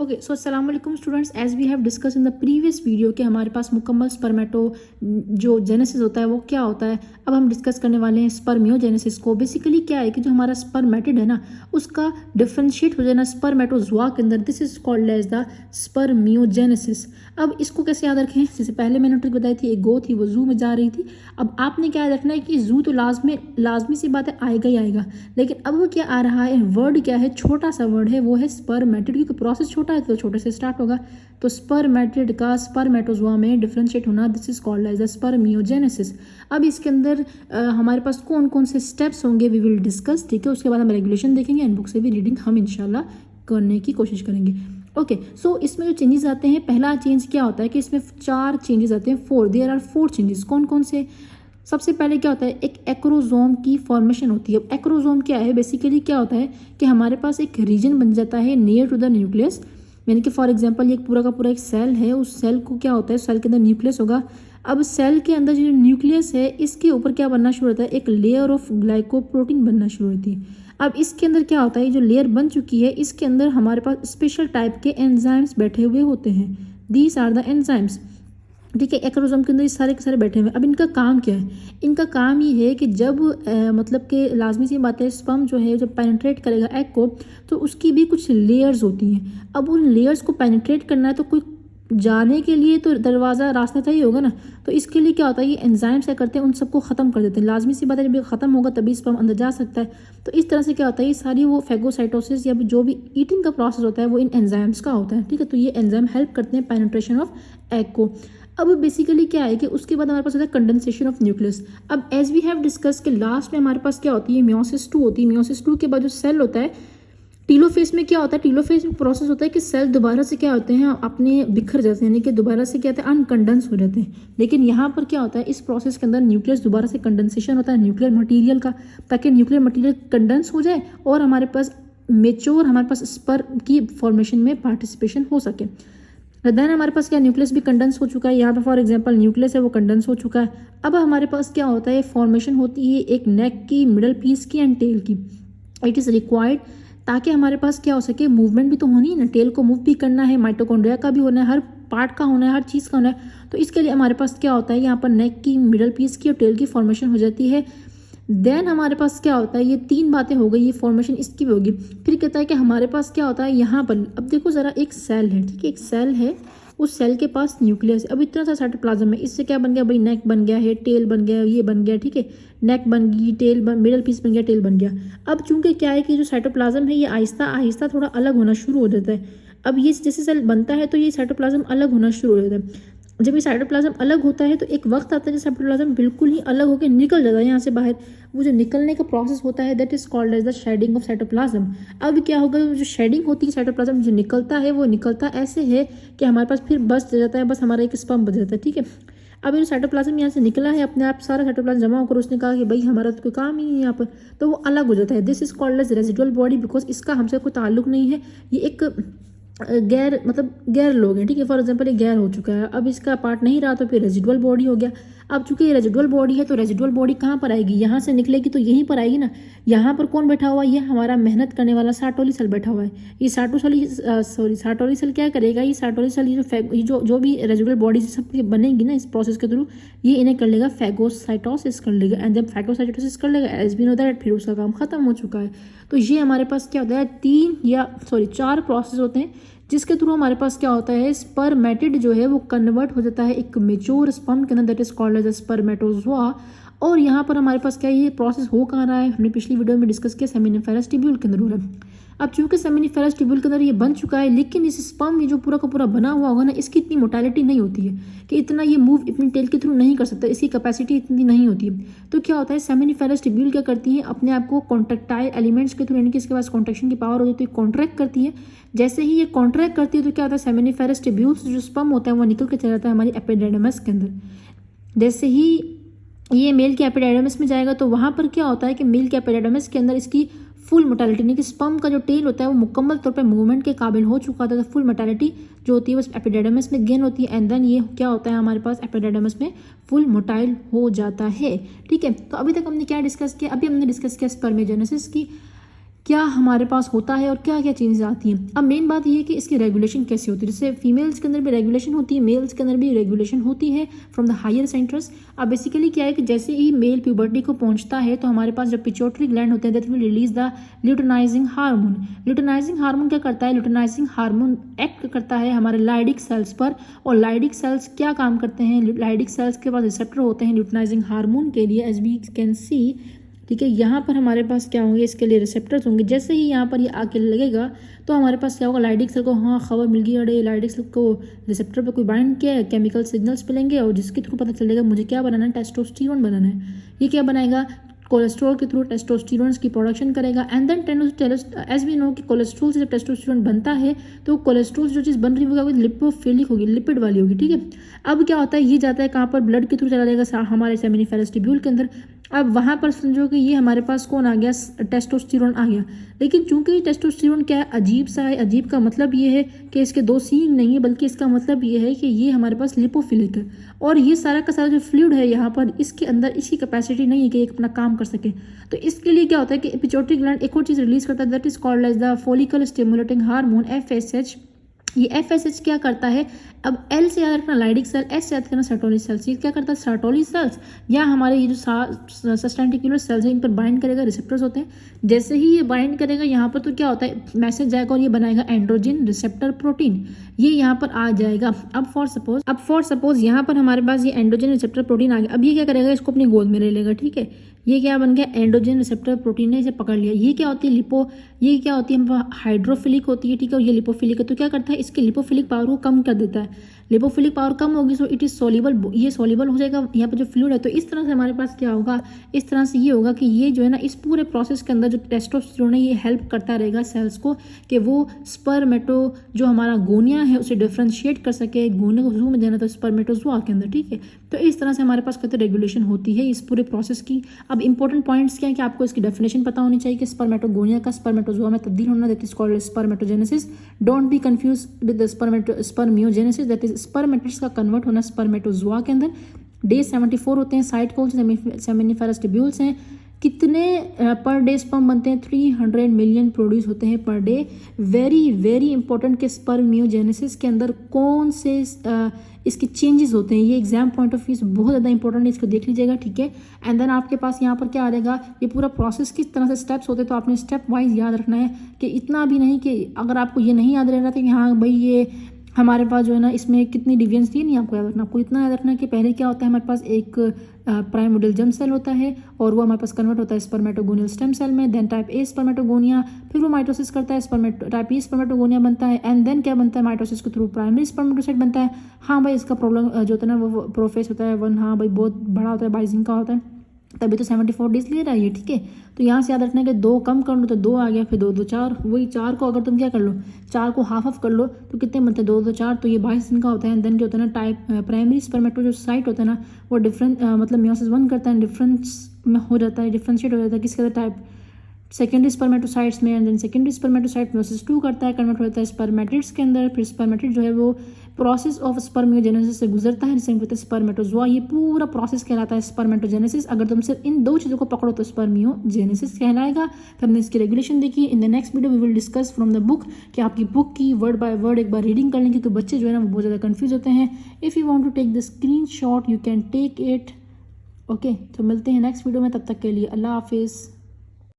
Okay so अस्सलाम वालेकुम students, as we have discuss in the previous video कि हमारे पास मुकम्मल स्पर्मेटो जो जेनेसिस होता है वो क्या होता है। अब हम डिस्कस करने वाले हैं स्पर्मियोजेनेसिस को। बेसिकली क्या है कि जो हमारा स्पर्मेटिड है ना उसका डिफ्रेंशिएट हो जाना स्पर्मेटोजोआ के अंदर, this is called as the spermiogenesis. अब इसको कैसे याद रखें, जैसे पहले मैंने ट्रिक बताई थी, एक गो थी वो जू में जा रही थी। अब आपने क्या याद रखना है कि जू तो लाजमी सी बात है, आएगा ही आएगा, लेकिन अब वो क्या आ रहा है, वर्ड क्या है, छोटा सा वर्ड है, वो है स्पर्मेटिड, क्योंकि प्रोसेस छोटा है तो छोटे से स्टार्ट होगा। तो स्पर्मेटिड का स्पर्मेटोजोआ में डिफरेंशिएट होना, this is called as the spermiogenesis. अब इसके अंदर हमारे पास कौन कौन से स्टेप्स होंगे वी विल डिस्कस, ठीक है। उसके बाद हम रेगुलेशन देखेंगे एंड बुक से भी रीडिंग हम इंशाल्लाह करने की कोशिश करेंगे। ओके सो इसमें जो चेंजेस आते हैं, पहला चेंज क्या होता है कि इसमें 4 चेंजेस आते हैं, 4 देयर आर 4 चेंजेस। कौन कौन से? सबसे पहले क्या होता है, एक एक्रोजोम की फॉर्मेशन होती है। अब एक्रोजोम क्या है, बेसिकली क्या होता है कि हमारे पास एक रीजन बन जाता है नियर टू द न्यूक्लियस, यानी कि फॉर एग्जांपल ये पूरा का पूरा एक सेल है, उस सेल को क्या होता है, सेल के अंदर न्यूक्लियस होगा। अब सेल के अंदर जो न्यूक्लियस है इसके ऊपर क्या बनना शुरू होता है, एक लेयर ऑफ ग्लाइकोप्रोटीन बनना शुरू होती है। अब इसके अंदर क्या होता है, जो लेयर बन चुकी है इसके अंदर हमारे पास स्पेशल टाइप के एंजाइम्स बैठे हुए होते हैं, दीज आर द एंजाइम्स, ठीक है। एक्रोसोम के अंदर ये सारे के सारे बैठे हुए हैं। अब इनका काम क्या है, इनका काम ये है कि जब मतलब कि लाजमी सी बात है, स्पर्म जो है जब पेनिट्रेट करेगा एग को, तो उसकी भी कुछ लेयर्स होती हैं। अब उन लेयर्स को पेनिट्रेट करना है तो कोई जाने के लिए तो दरवाज़ा रास्ता चाहिए होगा ना, तो इसके लिए क्या होता है, ये एंजाइम्स क्या करते हैं, उन सबको ख़त्म कर देते हैं। लाजमी सी बात है, जब ये ख़त्म होगा तभी स्पर्म अंदर जा सकता है। तो इस तरह से क्या होता है, ये सारी वो फैगोसाइटोसिस या जो भी ईटिंग का प्रोसेस होता है वो इन एंजाइम्स का होता है, ठीक है। तो ये एंजाइम हेल्प करते हैं पेनिट्रेशन ऑफ एग को। अब बेसिकली क्या है कि उसके बाद हमारे पास होता है कंडेंसेशन ऑफ न्यूक्लियस। अब एज वी हैव डिस्कस के लास्ट में हमारे पास क्या होती है, मियोसिस 2 होती है। मियोसिस 2 के बाद जो सेल होता है, टीलोफेज में क्या होता है, टीलोफेज में प्रोसेस होता है कि सेल दोबारा से क्या होते हैं, अपने बिखर जाते हैं, यानी कि दोबारा से क्या होता है, अनकंडेंस हो जाते हैं। लेकिन यहाँ पर क्या होता है, इस प्रोसेस के अंदर न्यूक्लियस दोबारा से कंडेंसेशन होता है न्यूक्लियर मटीरियल का, ताकि न्यूक्लियर मटीरियल कंडेंस हो जाए और हमारे पास मेच्योर, हमारे पास स्पर्म की फॉर्मेशन में पार्टिसिपेशन हो सके। देन हमारे पास क्या, न्यूक्लियस भी कंडेंस हो चुका है, यहाँ पे फॉर एग्जांपल न्यूक्लियस है वो कंडेंस हो चुका है। अब हमारे पास क्या होता है, फॉर्मेशन होती है एक नेक की, मिडल पीस की एंड टेल की। इट इज़ रिक्वायर्ड ताकि हमारे पास क्या हो सके, मूवमेंट भी तो होनी है ना, टेल को मूव भी करना है, माइटोकॉन्ड्रिया का भी होना है, हर पार्ट का होना है, हर चीज़ का होना है। तो इसके लिए हमारे पास क्या होता है, यहाँ पर नेक की, मिडल पीस की और टेल की फॉर्मेशन हो जाती है। देन हमारे पास क्या होता है, ये 3 बातें हो गई, ये फॉर्मेशन इसकी भी होगी। फिर कहता है कि हमारे पास क्या होता है यहाँ पर, अब देखो ज़रा, एक सेल है, ठीक है, एक सेल है, उस सेल के पास न्यूक्लियस है। अब इतना सा साइटोप्लाज्म है, इससे क्या बन गया भाई, नेक बन गया है, टेल बन गया, ये बन गया, ठीक है, नेक बन गई, टेल मिडल पीस बन गया, टेल बन गया। अब चूंकि क्या है कि जो साइटोप्लाज्म है ये आहिस्ता आहिस्ता थोड़ा अलग होना शुरू हो जाता है। अब ये जैसे सेल बनता है तो ये साइटोप्लाज्म अलग होना शुरू हो जाता है। जब ये साइटोप्लाज्म अलग होता है तो एक वक्त आता है जब साइटोप्लाज्म बिल्कुल ही अलग होकर निकल जाता है यहाँ से बाहर। वो जो निकलने का प्रोसेस होता है that is called as the shedding of cytoplasm. अब क्या होगा, जो शेडिंग होती है साइटोप्लाज्म जो निकलता है वो निकलता ऐसे है कि हमारे पास फिर बच जाता है, बस हमारा एक स्पर्म बच जाता है, ठीक है। अब ये साइटोप्लाज्म यहाँ से निकला है, अपने आप सारा साइटोप्लाज्म जमा होकर उसने कहा कि भाई हमारा तो कोई काम ही नहीं है यहाँ पर, तो वो अलग हो जाता है। This is called as residual body, because इसका हमसे कोई ताल्लुक नहीं है, ये एक गैर गैर लोग हैं, ठीक है। फॉर एग्जांपल ये गैर हो चुका है, अब इसका पार्ट नहीं रहा तो फिर रेजिडुअल बॉडी हो गया। अब चूंकि ये रेजिडुअल बॉडी है तो रेजिडुअल बॉडी कहाँ पर आएगी, यहाँ से निकलेगी तो यहीं पर आएगी ना। यहाँ पर कौन बैठा हुआ है, ये हमारा मेहनत करने वाला सार्टोली सेल बैठा हुआ है। ये सार्टोली सेल क्या करेगा, ये सार्टोली सेल ये जो भी रेजिडुअल बॉडी सब बनेगी ना इस प्रोसेस के थ्रू, ये इन्हें कर लेगा फैगोसाइटोसिस कर लेगा, एंड जब फैगोसाइटोसिस कर लेगा एज बी नो दैट, फिर उसका काम खत्म हो चुका है। तो ये हमारे पास क्या होता है, 4 प्रोसेस होते हैं जिसके थ्रू हमारे पास क्या होता है, स्पर्मेटिड जो है वो कन्वर्ट हो जाता है एक मेच्योर स्पर्म के अंदर, that is called as spermatozoa. और यहाँ पर हमारे पास क्या ये प्रोसेस हो कहाँ रहा है, हमने पिछली वीडियो में डिस्कस किया, सेमिनिफेरस ट्यूब्यूल के अंदर हो रहा है। अब चूंकि सेमिनिफेरस ट्यूब्यूल के अंदर ये बन चुका है, लेकिन इस स्पर्म में जो पूरा का पूरा बना हुआ होगा ना, इसकी इतनी मोटालिटी नहीं होती है कि इतना ये मूव अपनी टेल के थ्रू नहीं कर सकता, इसकी कैपेसिटी इतनी नहीं होती है। तो क्या होता है, सेमिनिफेरस ट्यूब्यूल क्या करती है, अपने आप को कॉन्ट्रेक्टाइल एलिमेंट्स के थ्रू, यानी कि इसके पास कॉन्ट्रेक्शन की पावर हो जाती है, कॉन्ट्रैक्ट करती है। जैसे ही ये कॉन्ट्रैक्ट करती है तो क्या होता है, सेमिनिफेरस ट्यूब्यूल्स जो स्पर्म होता है वो निकल के चला जाता है हमारी एपिडेर्मिस के अंदर। जैसे ही ये मेल के एपिडेर्मिस में जाएगा तो वहाँ पर क्या होता है कि मेल के एपिडेर्मिस के अंदर इसकी फुल मोटालिटी, यानी कि स्पर्म का जो टेल होता है वो मुकम्मल तौर पे मूवमेंट के काबिल हो चुका था, तो फुल मोटालिटी जो होती है बस एपिडेर्मिस में गेन होती है, एंड देन ये क्या होता है हमारे पास एपिडेर्मिस में फुल मोटाइल हो जाता है, ठीक है। तो अभी तक हमने क्या डिस्कस किया, अभी हमने डिस्कस किया स्पर्मियोजेनेसिस की। क्या हमारे पास होता है और क्या क्या चेंजेस आती हैं। अब मेन बात ये है कि इसकी रेगुलेशन कैसे होती है। जैसे फीमेल्स के अंदर भी रेगुलेशन होती है, मेल्स के अंदर भी रेगुलेशन होती है फ्रॉम द हायर सेंटर्स। अब बेसिकली क्या है कि जैसे ही मेल प्यूबर्टी को पहुंचता है तो हमारे पास जब पिट्यूटरी ग्लैंड होते हैं that will release the luteinising hormone. Luteinising hormone क्या करता है, ल्यूटेनाइजिंग हार्मोन एक्ट करता है हमारे लाइडिक सेल्स पर। और लाइडिक सेल्स क्या काम करते हैं, लाइडिक सेल्स के पास रिसेप्टर होते हैं ल्यूटेनाइजिंग हार्मोन के लिए, एज वी कैन सी। ठीक है, यहाँ पर हमारे पास क्या होंगे, इसके लिए रिसेप्टर्स होंगे। जैसे ही यहाँ पर ये आके लगेगा तो हमारे पास क्या होगा, लाइडिक सेल को हाँ खबर मिल गई, अरे लाइडिक सेल को रिसेप्टर पे कोई बाइंड किया है, केमिकल सिग्नल्स मिलेंगे और जिसके थ्रू पता चलेगा मुझे क्या बनाना है, टेस्टोस्टेरोन बनाना है। ये क्या बनाएगा, कोलेस्ट्रॉल के थ्रू टेस्टोस्टेरोन की प्रोडक्शन करेगा। And then as we know कि कोलेस्ट्रॉल से जब टेस्टोस्टेरोन बनता है तो कोलेस्ट्रॉल जो चीज़ बन रही होगी लिपोफिलिक होगी, लिपिड वाली होगी। ठीक है, अब क्या होता है, ये जाता है कहाँ पर, ब्लड के थ्रू चला जाएगा हमारे सेमिनिफेरस ट्यूब्यूल के अंदर। अब वहाँ पर समझो कि ये हमारे पास कौन आ गया, टेस्टोस्टेरोन आ गया। लेकिन चूंकि टेस्टोस्टेरोन क्या है, अजीब सा है। अजीब का मतलब ये है कि इसके दो सींग नहीं है, बल्कि इसका मतलब ये है कि ये हमारे पास लिपोफिलिक है। और ये सारा का सारा जो फ्लूइड है यहाँ पर, इसके अंदर इसकी कैपेसिटी नहीं है कि ये अपना काम कर सके। तो इसके लिए क्या होता है कि पिट्यूटरी ग्लैंड एक और चीज़ रिलीज करता है, that is called as the follicle stimulating hormone, FSH। ये FSH क्या करता है, अब L से याद रखना लाइडिक सेल, S से याद करना सर्टोली सेल्स। ये क्या करता है, सर्टोली सेल्स या हमारे ये जो सस्टेंटिकुलर सेल्स है इन पर बाइंड करेगा, रिसेप्टर्स होते हैं। जैसे ही ये बाइंड करेगा यहाँ पर तो क्या होता है, मैसेज जाएगा और ये बनाएगा एंड्रोजन रिसेप्टर प्रोटीन, ये यहाँ पर आ जाएगा। अब फॉर सपोज यहाँ पर हमारे पास ये एंड्रोजन रिसेप्टर प्रोटीन आ गया। अब ये क्या करेगा, इसको अपनी गोद में ले लेगा। ठीक है, ये क्या बन गया, एंड्रोजन रिसेप्टर प्रोटीन ने इसे पकड़ लिया। ये क्या होती है, ये क्या होती है, हाइड्रोफिलिक होती है। ठीक है, और ये लिपोफिलिक है। तो क्या करता है, इसके लिपोफिलिक पावर को कम कर देता है। लिपोफिलिक पावर कम होगी सो इट इज सोल्यूबल, ये सोल्यूबल हो जाएगा यहाँ पर जो फ्लूइड है। तो इस तरह से हमारे पास क्या होगा, इस तरह से ये होगा कि ये जो है ना, इस पूरे प्रोसेस के अंदर जो टेस्टोस्टेरोन है ये हेल्प करता रहेगा सेल्स को कि वो स्पर्मेटो जो हमारा गोनिया है उसे डिफ्रेंशिएट कर सके। गोने को जू में देना तो स्पर्मेटोजोआ के अंदर। ठीक है, तो इस तरह से हमारे पास कहते रेगुलेशन होती है इस पूरे प्रोसेस की। अब इंपॉर्टेंट पॉइंट्स क्या है कि आपको इसकी डेफिनेशन पता होनी चाहिए कि स्पर्मेटोगोनिया का स्पर्मेटोजोआ में तब्दील होना, that is called spermatogenesis. Don't be confuse with the spermiogenesis, that is spermatids का कन्वर्ट होना स्पर्मेटोजोआ के अंदर। डे 74 होते हैं, साइट कौन से, सेमिनिफेरस ट्यूब्यूल्स हैं। कितने पर डे स्पर्म बनते हैं, 300 मिलियन प्रोड्यूस होते हैं per day. Very very important कि स्पर्मियोजेनेसिस के अंदर कौन से इसके चेंजेस होते हैं, ये एग्जाम पॉइंट ऑफ व्यू से बहुत ज़्यादा इंपॉर्टेंट है, इसको देख लीजिएगा। ठीक है, एंड देन आपके पास यहाँ पर क्या आ जाएगा, ये पूरा प्रोसेस किस तरह से स्टेप्स होते हैं, तो आपने स्टेप वाइज याद रखना है कि इतना भी नहीं कि अगर आपको ये नहीं याद रह रहा था कि हाँ भाई ये हमारे पास जो है ना इसमें कितनी डिवीजन्स थी, नहीं आपको याद रखना। आपको इतना याद रखना है कि पहले क्या होता है, हमारे पास एक प्राइमोडियल जर्म सेल होता है और वो हमारे पास कन्वर्ट होता है स्पर्मेटोगोनियल स्टेम सेल में। देन टाइप ए स्पर्मेटोगोनिया, फिर वो माइटोसिस करता है, टाइप ई स्पर्मेटोगोनिया बनता है। एंड देन क्या बनता है, माइटोसिस के थ्रू प्राइमरी स्पर्मेटोसाइट बनता है। हाँ भाई, इसका प्रॉब्लम जो होता है ना वो प्रोफेस होता है 1, हाँ भाई बहुत बड़ा होता है, बाइजिंग का होता है, तभी तो 74 डेज ले रहा है ये। ठीक है, तो यहाँ से याद रखना है कि 2 कम कर लो तो 2 आ गया, फिर 2 2 4, वही 4 को अगर तुम क्या कर लो, 4 को हाफ ऑफ कर लो तो कितने बनते हैं, 2 2 4, तो ये 22 दिन का होता है। देन जो होता है ना टाइप प्राइमरी स्पर्मेटोसाइट होता है ना वो डिफरेंट मतलब मियोसिस 1 करता है, डिफरेंस में हो जाता है, डिफ्रेंशिएट हो जाता है किसके अंदर, टाइप सेकेंडरी स्पर्मेटोसाइट्स में। And then secondary spermatocyte meiosis 2 करता है, कन्वर्ट होता है स्पर्मेटिड्स के अंदर। फिर स्पर्मेटिड जो है वो प्रोसेस ऑफ स्पर्मियोजेनेसिस से गुजरता है, जिसे हम कहते हैं स्पर्मेटोजोआ। ये पूरा प्रोसेस कहलाता है स्पर्मेटोजेनेसिस। अगर तुम सिर्फ इन 2 चीज़ों को पकड़ो तो स्पर्मियोजेनेसिस कहलाएगा। फिर हमने इसकी रेगुलेशन देखी। In the next video we will discuss from the book, कि आपकी बुक की वर्ड बाय वर्ड एक बार रीडिंग कर लेंगे, तो बच्चे जो है ना वो बहुत ज़्यादा कन्फ्यूज होते हैं। If you want to take the screen shot you can take it. Okay, तो मिलते हैं नेक्स्ट वीडियो में, तब तक के लिए अल्लाह हाफिज़।